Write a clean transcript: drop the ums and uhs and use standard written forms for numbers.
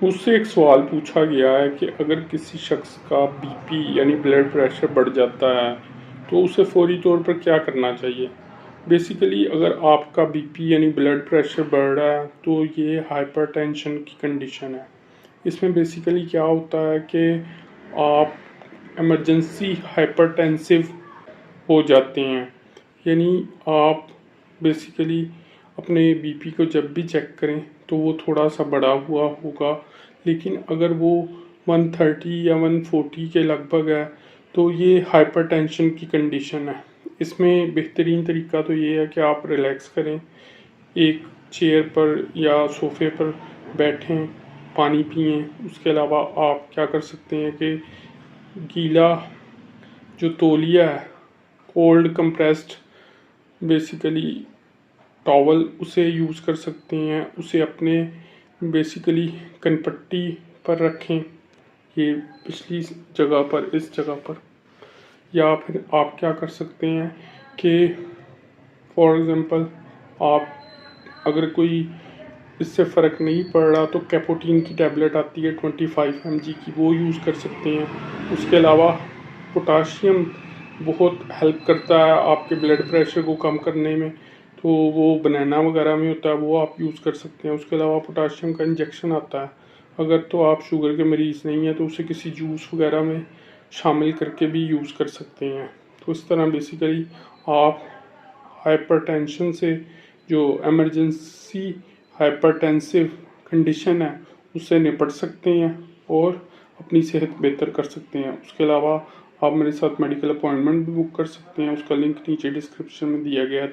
मुझसे एक सवाल पूछा गया है कि अगर किसी शख्स का बीपी यानी ब्लड प्रेशर बढ़ जाता है तो उसे फौरी तौर पर क्या करना चाहिए। बेसिकली अगर आपका बीपी यानी ब्लड प्रेशर बढ़ रहा है तो ये हाइपरटेंशन की कंडीशन है। इसमें बेसिकली क्या होता है कि आप इमरजेंसी हाइपरटेंसिव हो जाते हैं। यानी आप बेसिकली अपने बीपी को जब भी चेक करें तो वो थोड़ा सा बढ़ा हुआ होगा, लेकिन अगर वो 130 या 140 के लगभग है तो ये हाइपरटेंशन की कंडीशन है। इसमें बेहतरीन तरीका तो ये है कि आप रिलैक्स करें, एक चेयर पर या सोफे पर बैठें, पानी पिएं। उसके अलावा आप क्या कर सकते हैं कि गीला जो तौलिया है, कोल्ड कंप्रेस्ड बेसिकली टॉवल, उसे यूज़ कर सकते हैं। उसे अपने बेसिकली कनपट्टी पर रखें, ये पिछली जगह पर, इस जगह पर। या फिर आप क्या कर सकते हैं कि फॉर एग्ज़ाम्पल आप अगर कोई इससे फ़र्क नहीं पड़ रहा तो कैपोटीन की टैबलेट आती है 25 mg की, वो यूज़ कर सकते हैं। उसके अलावा पोटाशियम बहुत हेल्प करता है आपके ब्लड प्रेशर को कम करने में, तो वो बनाना वगैरह में होता है, वो आप यूज़ कर सकते हैं। उसके अलावा पोटाशियम का इंजेक्शन आता है, अगर तो आप शुगर के मरीज़ नहीं हैं तो उसे किसी जूस वगैरह में शामिल करके भी यूज़ कर सकते हैं। तो इस तरह बेसिकली आप हाइपरटेंशन से, जो इमरजेंसी हाइपरटेंसिव कंडीशन है, उससे निपट सकते हैं और अपनी सेहत बेहतर कर सकते हैं। उसके अलावा आप मेरे साथ मेडिकल अपॉइंटमेंट भी बुक कर सकते हैं, उसका लिंक नीचे डिस्क्रिप्शन में दिया गया है।